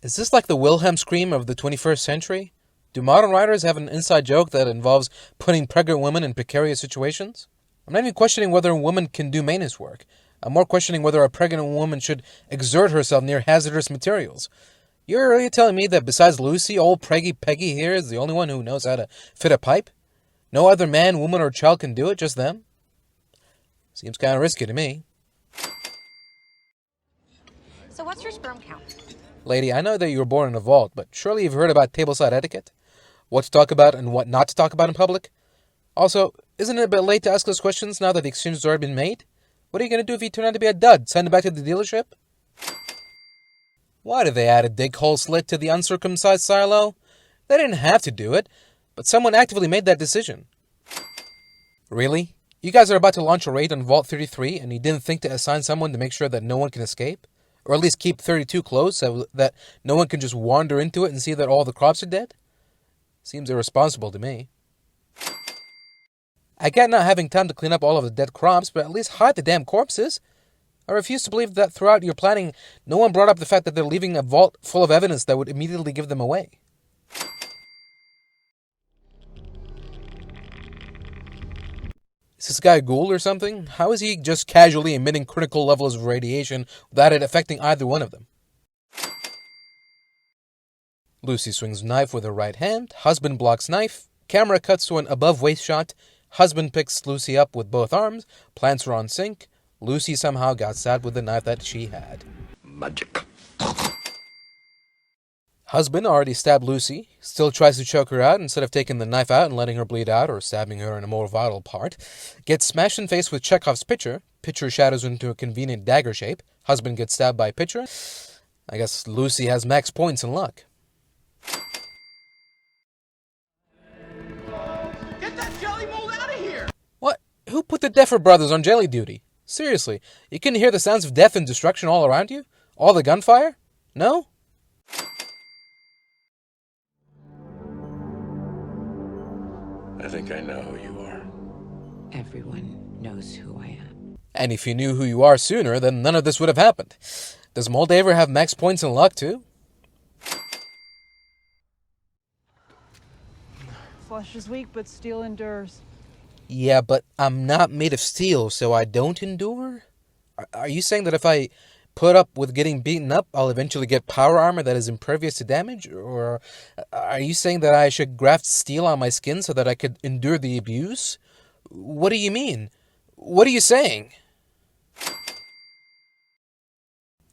Is this like the Wilhelm scream of the 21st century? Do modern writers have an inside joke that involves putting pregnant women in precarious situations? I'm not even questioning whether a woman can do maintenance work. I'm more questioning whether a pregnant woman should exert herself near hazardous materials. You're really telling me that besides Lucy, old Preggy Peggy here is the only one who knows how to fit a pipe? No other man, woman, or child can do it, just them? Seems kind of risky to me. So what's your sperm count? Lady, I know that you were born in a vault, but surely you've heard about tableside etiquette? What to talk about and what not to talk about in public? Also, isn't it a bit late to ask those questions now that the exchange has already been made? What are you going to do if you turn out to be a dud? Send it back to the dealership? Why did they add a dig hole slit to the uncircumcised silo? They didn't have to do it, but someone actively made that decision. Really? You guys are about to launch a raid on Vault 33 and you didn't think to assign someone to make sure that no one can escape? Or at least keep 32 closed so that no one can just wander into it and see that all the crops are dead? Seems irresponsible to me. I get not having time to clean up all of the dead crops, but at least hide the damn corpses. I refuse to believe that throughout your planning, no one brought up the fact that they're leaving a vault full of evidence that would immediately give them away. Is this guy a ghoul or something? How is he just casually emitting critical levels of radiation without it affecting either one of them? Lucy swings knife with her right hand. Husband blocks knife. Camera cuts to an above-waist shot. Husband picks Lucy up with both arms. Plants her on sink. Lucy somehow got stabbed with the knife that she had. Magic. Husband already stabbed Lucy. Still tries to choke her out instead of taking the knife out and letting her bleed out or stabbing her in a more vital part. Gets smashed in face with Chekhov's pitcher. Pitcher shatters into a convenient dagger shape. Husband gets stabbed by pitcher. I guess Lucy has max points and luck. Get that jelly mold out of here! What? Who put the Deffer brothers on jelly duty? Seriously, you couldn't hear the sounds of death and destruction all around you? All the gunfire? No? I think I know who you are. Everyone knows who I am. And if you knew who you are sooner, then none of this would have happened. Does Moldaver have max points and luck too? Flesh is weak, but steel endures. Yeah, but I'm not made of steel, so I don't endure? Are you saying that if I put up with getting beaten up, I'll eventually get power armor that is impervious to damage? Or are you saying that I should graft steel on my skin so that I could endure the abuse? What do you mean? What are you saying?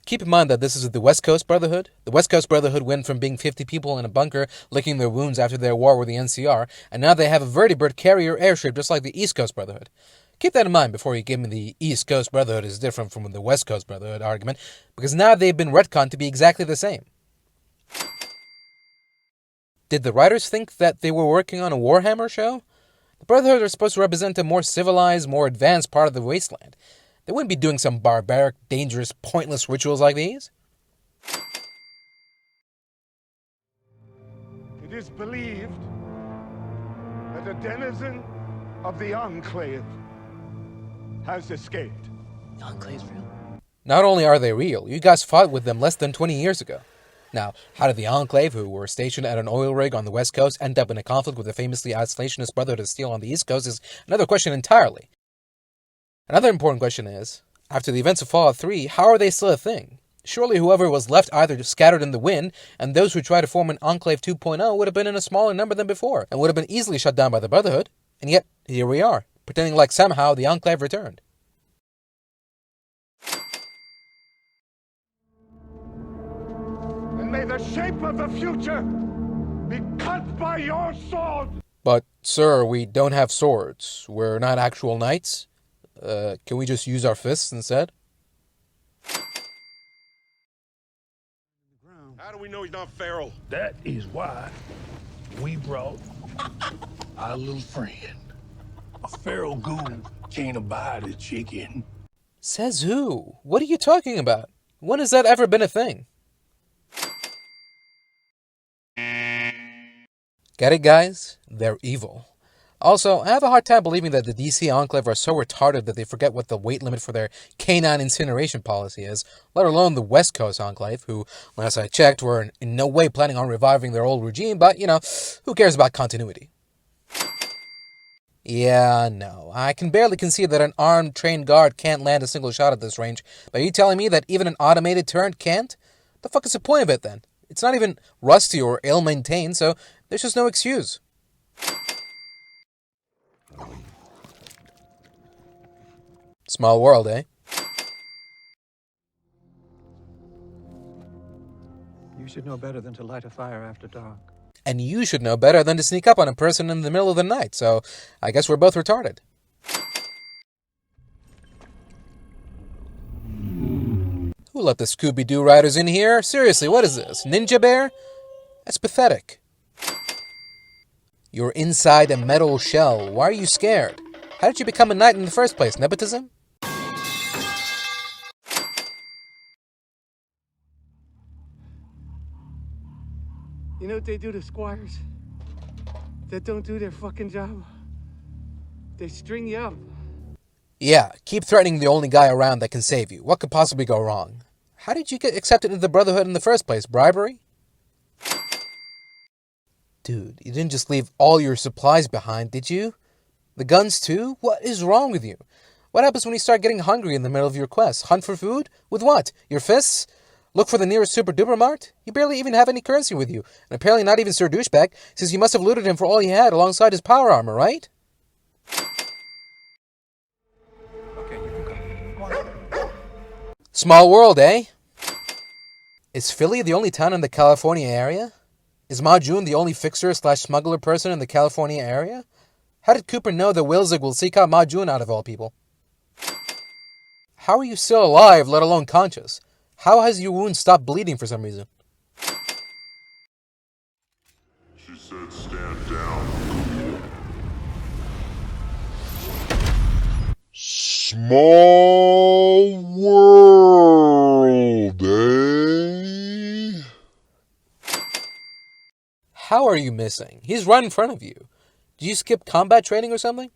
Keep in mind that this is the West Coast Brotherhood. The West Coast Brotherhood went from being 50 people in a bunker licking their wounds after their war with the NCR, and now they have a vertibird carrier airship just like the East Coast Brotherhood. Keep that in mind before you give me the East Coast Brotherhood is different from the West Coast Brotherhood argument, because now they've been retconned to be exactly the same. Did the writers think that they were working on a Warhammer show? The Brotherhood are supposed to represent a more civilized, more advanced part of the wasteland. They wouldn't be doing some barbaric, dangerous, pointless rituals like these. It is believed that a denizen of the Enclave has escaped. The Enclave's real? Not only are they real, you guys fought with them less than 20 years ago. Now, how did the Enclave, who were stationed at an oil rig on the West Coast, end up in a conflict with the famously isolationist Brotherhood of Steel on the East Coast is another question entirely. Another important question is, after the events of Fallout 3, how are they still a thing? Surely whoever was left either scattered in the wind, and those who tried to form an Enclave 2.0 would have been in a smaller number than before, and would have been easily shut down by the Brotherhood. And yet, here we are, pretending like somehow the Enclave returned. And may the shape of the future be cut by your sword! But, sir, we don't have swords. We're not actual knights. Can we just use our fists instead? How do we know he's not feral? That is why we brought our little friend. A feral ghoul can't abide a chicken. Says who? What are you talking about? When has that ever been a thing? Get it, guys? They're evil. Also, I have a hard time believing that the DC Enclave are so retarded that they forget what the weight limit for their canine incineration policy is, let alone the West Coast Enclave, who, last I checked, were in no way planning on reviving their old regime, but, who cares about continuity? Yeah, no. I can barely conceive that an armed, trained guard can't land a single shot at this range, but are you telling me that even an automated turret can't? The fuck is the point of it, then? It's not even rusty or ill-maintained, so there's just no excuse. Small world, eh? You should know better than to light a fire after dark. And you should know better than to sneak up on a person in the middle of the night, so I guess we're both retarded. Who let the Scooby-Doo riders in here? Seriously, what is this? Ninja Bear? That's pathetic. You're inside a metal shell. Why are you scared? How did you become a knight in the first place? Nepotism? You know what they do to squires that don't do their fucking job? They string you up. Yeah, keep threatening the only guy around that can save you. What could possibly go wrong? How did you get accepted into the Brotherhood in the first place? Bribery? Dude, you didn't just leave all your supplies behind, did you? The guns too? What is wrong with you? What happens when you start getting hungry in the middle of your quest? Hunt for food? With what? Your fists? Look for the nearest super-duper mart? You barely even have any currency with you, and apparently not even Sir Douchebag, since you must have looted him for all he had alongside his power armor, right? Okay, you can go. Go on. Small world, eh? Is Philly the only town in the California area? Is Ma June the only fixer/smuggler person in the California area? How did Cooper know that Wilzig will seek out Ma June out of all people? How are you still alive, let alone conscious? How has your wound stopped bleeding for some reason? She said stand down. Small world, eh? How are you missing? He's right in front of you. Did you skip combat training or something?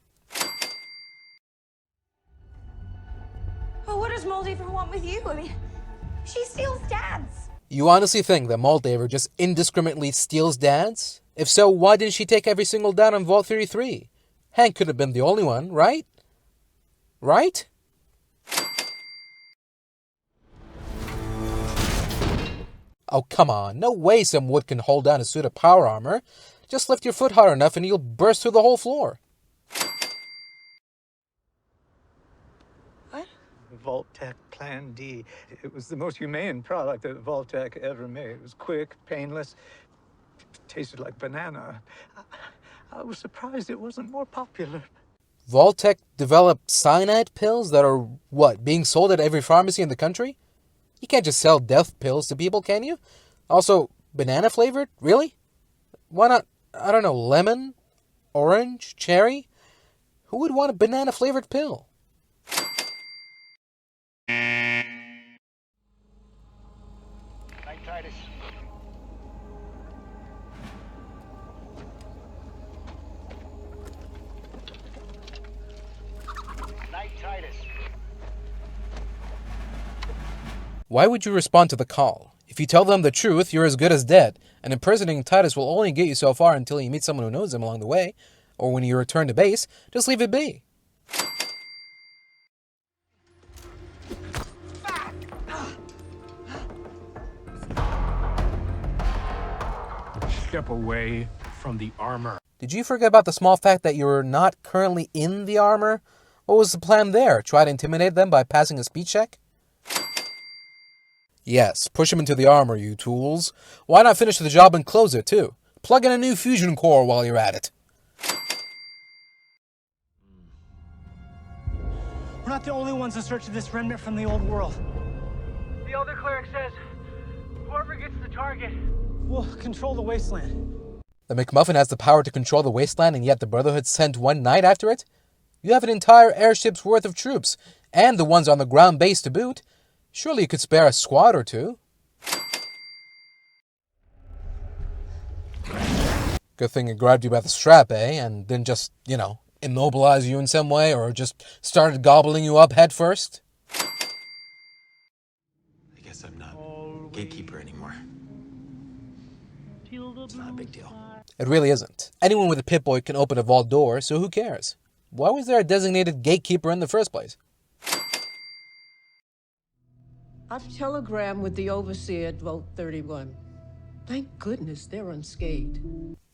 Oh, what does Moldaver want with you? I mean, she steals dads. You honestly think that Moldaver just indiscriminately steals dads? If so, why didn't she take every single dad on Vault 33? Hank could have been the only one, right? Right? Oh, come on. No way some wood can hold down a suit of power armor. Just lift your foot hard enough and you'll burst through the whole floor. What? Vault-Tec Plan D. It was the most humane product that Vault-Tec ever made. It was quick, painless, tasted like banana. I was surprised it wasn't more popular. Vault-Tec developed cyanide pills that are, being sold at every pharmacy in the country? You can't just sell death pills to people, can you? Also, banana flavored? Really? Why not, I don't know, lemon? Orange? Cherry? Who would want a banana flavored pill? Nightitis. Nightitis. Why would you respond to the call? If you tell them the truth, you're as good as dead, and impersonating Titus will only get you so far until you meet someone who knows him along the way, or when you return to base, just leave it be. Step away from the armor. Did you forget about the small fact that you're not currently in the armor? What was the plan there? Try to intimidate them by passing a speed check? Yes, push him into the armor, you tools. Why not finish the job and close it, too? Plug in a new fusion core while you're at it. We're not the only ones in search of this remnant from the old world. The Elder Cleric says, whoever gets the target. We'll control the wasteland. The McMuffin has the power to control the wasteland, and yet the Brotherhood sent one knight after it? You have an entire airship's worth of troops, and the ones on the ground base to boot. Surely you could spare a squad or two. Good thing it grabbed you by the strap, eh? And didn't just, immobilize you in some way or just started gobbling you up head first? I guess I'm not gatekeeper anymore. It's not a big deal. It really isn't. Anyone with a Pip-Boy can open a vault door, so who cares? Why was there a designated gatekeeper in the first place? I've telegrammed with the overseer at Vault 31. Thank goodness they're unscathed.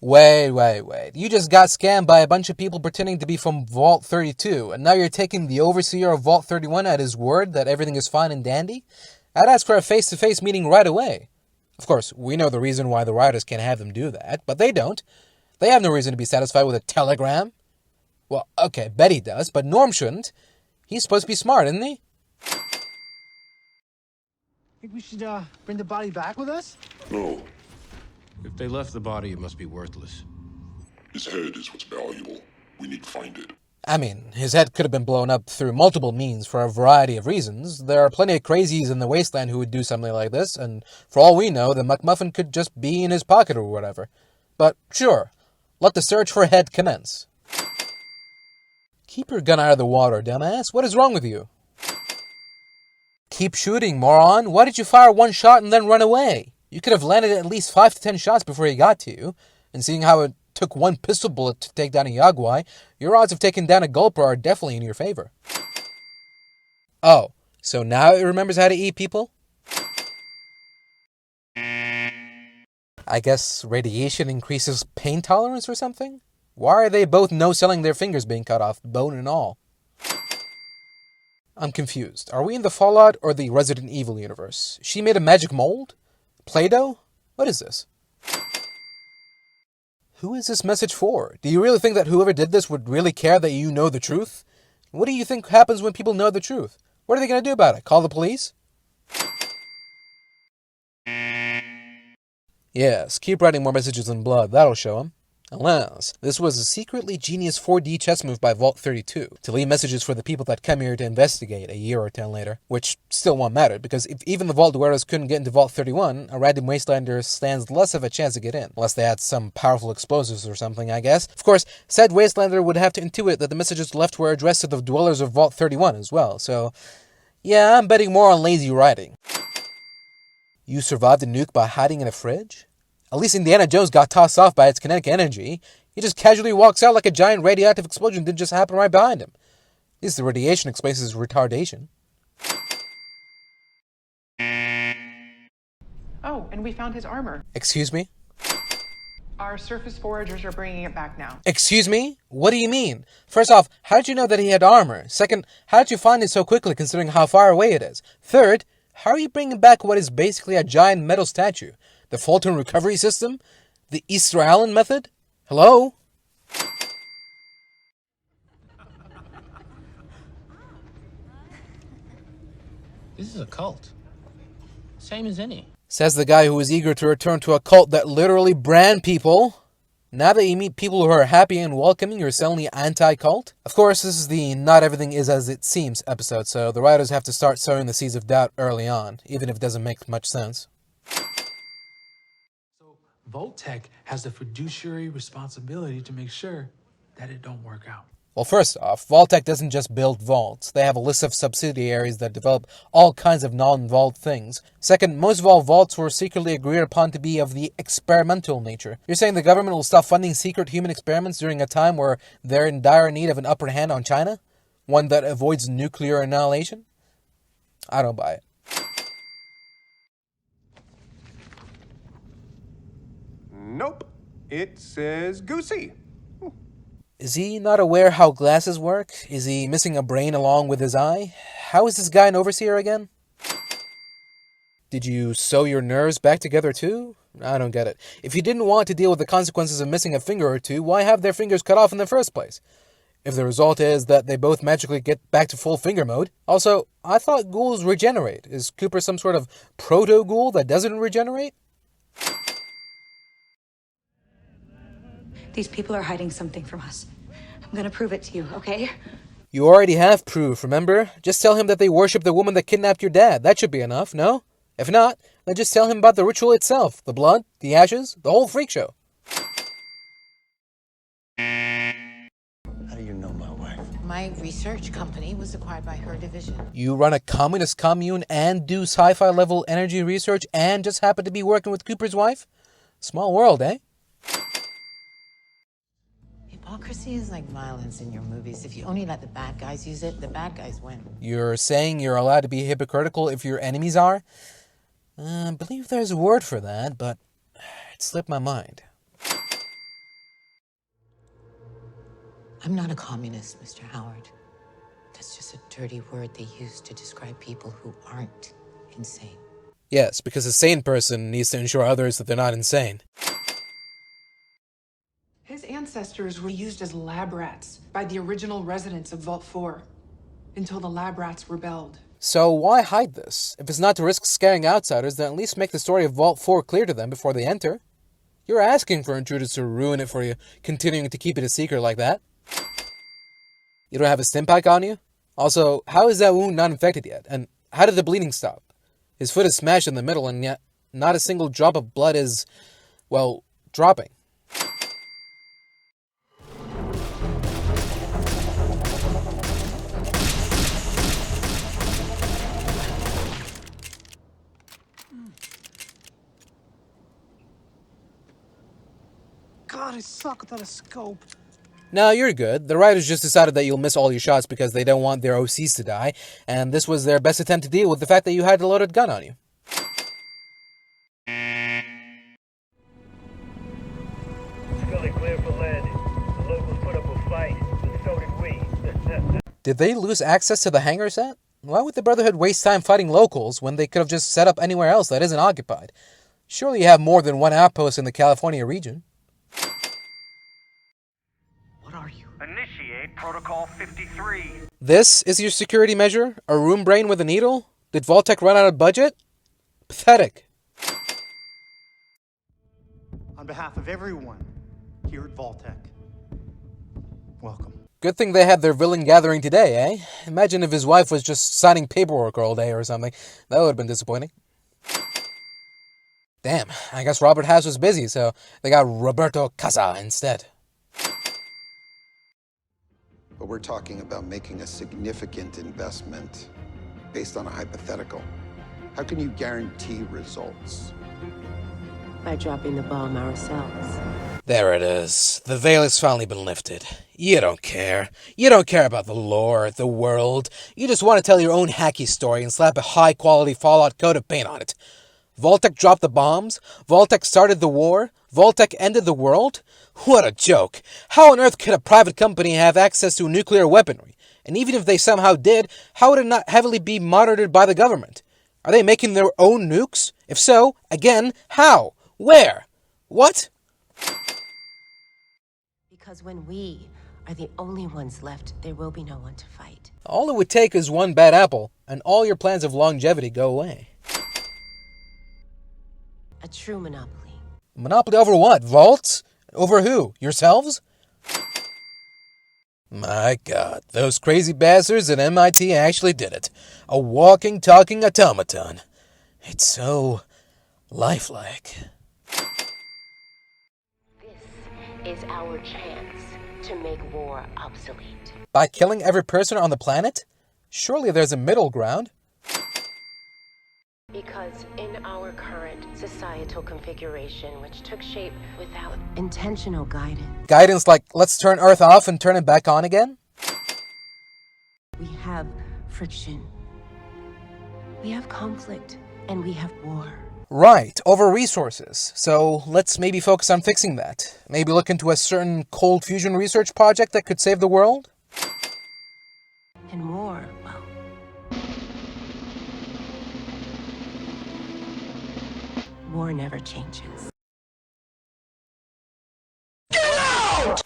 Wait. You just got scammed by a bunch of people pretending to be from Vault 32, and now you're taking the overseer of Vault 31 at his word that everything is fine and dandy? I'd ask for a face-to-face meeting right away. Of course, we know the reason why the writers can't have them do that, but they don't. They have no reason to be satisfied with a telegram. Well, okay, Betty does, but Norm shouldn't. He's supposed to be smart, isn't he? Think we should bring the body back with us? No, If they left the body, it must be worthless. His head is what's valuable. We need to find it. I mean, his head could have been blown up through multiple means for a variety of reasons. There are plenty of crazies in the wasteland who would do something like this, and for all we know, the McMuffin could just be in his pocket or whatever. But sure, let the search for a head commence. Keep your gun out of the water, dumbass. What is wrong with you? Keep shooting, moron. Why did you fire one shot and then run away? You could have landed at least 5 to 10 shots before he got to you. And seeing how it took one pistol bullet to take down a Yaguai, your odds of taking down a Gulper are definitely in your favor. Oh, so now it remembers how to eat people? I guess radiation increases pain tolerance or something? Why are they both no-selling their fingers being cut off, bone and all? I'm confused. Are we in the Fallout or the Resident Evil universe? She made a magic mold? Play-Doh? What is this? Who is this message for? Do you really think that whoever did this would really care that you know the truth? What do you think happens when people know the truth? What are they going to do about it? Call the police? Yes, keep writing more messages in blood. That'll show them. Alas, this was a secretly genius 4D chess move by Vault 32 to leave messages for the people that come here to investigate a year or 10 later, which still won't matter, because if even the Vault dwellers couldn't get into Vault 31, a random wastelander stands less of a chance to get in, unless they had some powerful explosives or something, I guess. Of course, said wastelander would have to intuit that the messages left were addressed to the dwellers of Vault 31 as well, so yeah, I'm betting more on lazy writing. You survived a nuke by hiding in a fridge? At least Indiana Jones got tossed off by its kinetic energy. He just casually walks out like a giant radioactive explosion didn't just happen right behind him. At least the radiation explains his retardation. Oh, and we found his armor. Excuse me? Our surface foragers are bringing it back now. Excuse me? What do you mean? First off, how did you know that he had armor? Second, how did you find it so quickly considering how far away it is? Third, how are you bringing back what is basically a giant metal statue? The Fulton recovery system? The Easter Island method? Hello? This is a cult. Same as any. Says the guy who is eager to return to a cult that literally brand people. Now that you meet people who are happy and welcoming, you're suddenly anti-cult? Of course, this is the not everything is as it seems episode, so the writers have to start sowing the seeds of doubt early on, even if it doesn't make much sense. Vault-Tec has the fiduciary responsibility to make sure that it don't work out. Well, first off, Vault-Tec doesn't just build vaults. They have a list of subsidiaries that develop all kinds of non-vault things. Second, most of all vaults were secretly agreed upon to be of the experimental nature. You're saying the government will stop funding secret human experiments during a time where they're in dire need of an upper hand on China? One that avoids nuclear annihilation? I don't buy it. Nope. It says Goosey. Is he not aware how glasses work? Is he missing a brain along with his eye? How is this guy an overseer again? Did you sew your nerves back together too? I don't get it. If you didn't want to deal with the consequences of missing a finger or two, why have their fingers cut off in the first place? If the result is that they both magically get back to full finger mode. Also, I thought ghouls regenerate. Is Cooper some sort of proto-ghoul that doesn't regenerate? These people are hiding something from us. I'm gonna prove it to you, okay? You already have proof, remember? Just tell him that they worship the woman that kidnapped your dad. That should be enough, no? If not, then just tell him about the ritual itself. The blood, the ashes, the whole freak show. know my wife. My research company was acquired by her division. You run a communist commune and do sci-fi level energy research and just happen to be working with Cooper's wife? Small world, eh? Hypocrisy is like violence in your movies. If you only let the bad guys use it, the bad guys win. You're saying you're allowed to be hypocritical if your enemies are? I believe there's a word for that, but it slipped my mind. I'm not a communist, Mr. Howard. That's just a dirty word they use to describe people who aren't insane. Yes, because a sane person needs to ensure others that they're not insane. His ancestors were used as lab rats by the original residents of Vault 4 until the lab rats rebelled. So why hide this? If it's not to risk scaring outsiders, then at least make the story of Vault 4 clear to them before they enter. You're asking for intruders to ruin it for you, continuing to keep it a secret like that. You don't have a stim pack on you? Also, how is that wound not infected yet? And how did the bleeding stop? His foot is smashed in the middle, and yet not a single drop of blood is, well, dropping. God, I suck without a scope. No, you're good. The writers just decided that you'll miss all your shots because they don't want their OCs to die, and this was their best attempt to deal with the fact that you had a loaded gun on you. Scully clear for landing. The locals put up a fight, but so did we. Did they lose access to the hangar set? Why would the Brotherhood waste time fighting locals when they could have just set up anywhere else that isn't occupied? Surely you have more than one outpost in the California region. Initiate Protocol 53. This is your security measure? A room brain with a needle? Did Vault-Tec run out of budget? Pathetic. On behalf of everyone here at Vault-Tec, welcome. Good thing they had their villain gathering today, eh? Imagine if his wife was just signing paperwork all day or something. That would have been disappointing. Damn, I guess Robert House was busy, so they got Roberto Casa instead. But we're talking about making a significant investment based on a hypothetical. How can you guarantee results? By dropping the bomb ourselves. There it is. The veil has finally been lifted. You don't care. You don't care about the lore, the world. You just want to tell your own hacky story and slap a high-quality Fallout coat of paint on it. Vault-Tec dropped the bombs? Vault-Tec started the war? Vault-Tec ended the world? What a joke. How on earth could a private company have access to nuclear weaponry? And even if they somehow did, how would it not heavily be monitored by the government? Are they making their own nukes? If so, again, how? Where? What? Because when we are the only ones left, there will be no one to fight. All it would take is one bad apple, and all your plans of longevity go away. A true monopoly. Monopoly over what? Vaults? Over who? Yourselves? My God, those crazy bastards at MIT actually did it. A walking, talking automaton. It's so lifelike. This is our chance to make war obsolete. By killing every person on the planet? Surely there's a middle ground. Because in our current societal configuration, which took shape without intentional guidance. Guidance like, let's turn Earth off and turn it back on again? We have friction. We have conflict. And we have war. Right, over resources. So let's maybe focus on fixing that. Maybe look into a certain cold fusion research project that could save the world? And war, well... War never changes. Get out!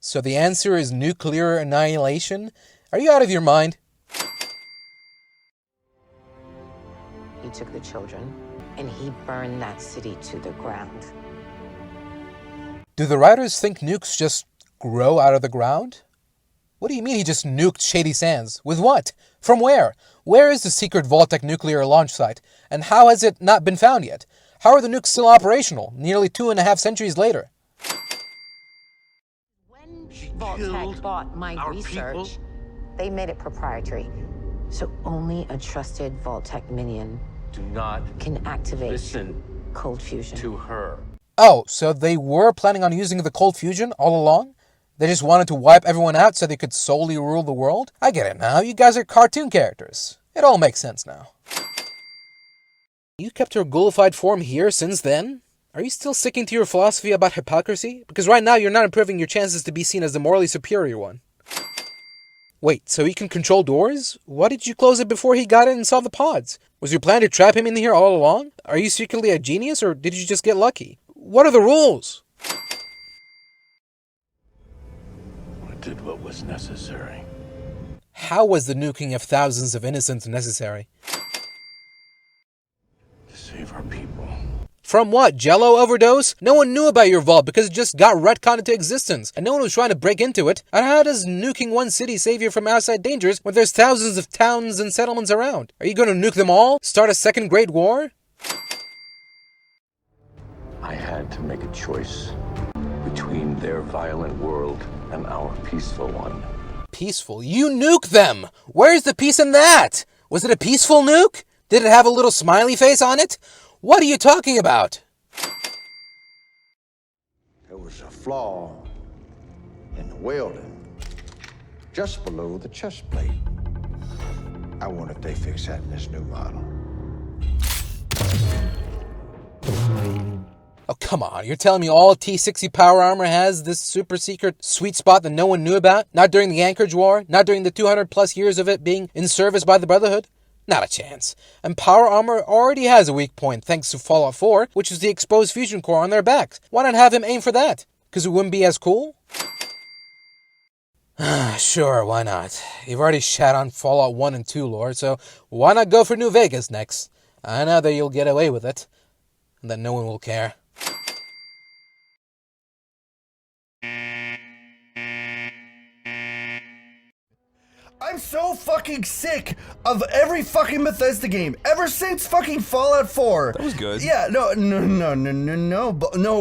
So the answer is nuclear annihilation? Are you out of your mind? He took the children, and he burned that city to the ground. Do the writers think nukes just grow out of the ground? What do you mean he just nuked Shady Sands? With what? From where? Where is the secret Vault-Tec nuclear launch site? And how has it not been found yet? How are the nukes still operational, nearly 2.5 centuries later? Vault-Tec bought my research. They made it proprietary. So only a trusted Vault-Tec minion Do not can activate listen cold fusion. to her. Oh, so they were planning on using the cold fusion all along? They just wanted to wipe everyone out so they could solely rule the world? I get it now. You guys are cartoon characters. It all makes sense now. You kept your ghoulified form here since then? Are you still sticking to your philosophy about hypocrisy? Because right now you're not improving your chances to be seen as the morally superior one. Wait, so he can control doors? Why did you close it before he got in and saw the pods? Was your plan to trap him in here all along? Are you secretly a genius, or did you just get lucky? What are the rules? I did what was necessary. How was the nuking of thousands of innocents necessary? To save our people. From what? Jello overdose? No one knew about your vault because it just got retconned into existence, and no one was trying to break into it. And how does nuking one city save you from outside dangers when there's thousands of towns and settlements around? Are you going to nuke them all? Start a second Great War? I had to make a choice between their violent world and our peaceful one. Peaceful? You nuke them! Where's the peace in that? Was it a peaceful nuke? Did it have a little smiley face on it? What are you talking about? There was a flaw in the welding, just below the chest plate. I wonder if they fix that in this new model. Oh, come on. You're telling me all T-60 power armor has this super secret sweet spot that no one knew about? Not during the Anchorage War? Not during the 200 plus years of it being in service by the Brotherhood? Not a chance. And power armor already has a weak point thanks to Fallout 4, which is the exposed fusion core on their backs. Why not have him aim for that? Because it wouldn't be as cool? Sure, why not? You've already shat on Fallout 1 and 2 lore, so why not go for New Vegas next? I know that you'll get away with it, and that no one will care. I'm so fucking sick of every fucking Bethesda game ever since fucking Fallout 4. That was good. Yeah, no, it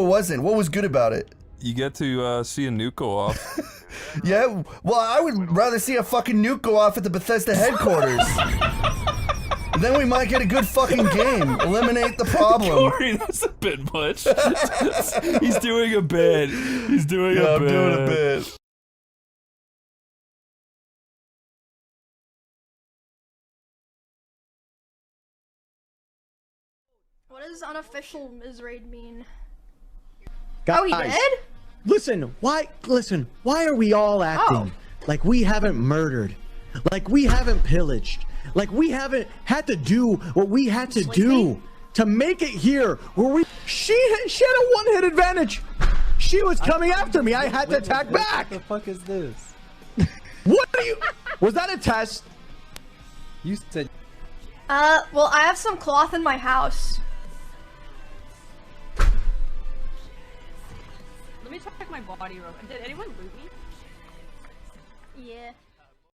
wasn't. What was good about it? You get to see a nuke go off. Yeah, well, I would rather see a fucking nuke go off at the Bethesda headquarters. Then we might get a good fucking game. Eliminate the problem. Corey, that's a bit much. He's doing a bit. He's doing a bit. I'm doing a bit. What does unofficial Misraid mean? Guys, Oh, he did? Listen, why are we all acting like we haven't murdered? Like we haven't pillaged? Like we haven't had to do what we had to do to make it here where we... She had a one-hit advantage. She was coming after me. I had to attack back. What the fuck is this? What are you... Was that a test? You said... Well, I have some cloth in my house. Let me check my body real quick. Did anyone loot me? Yeah.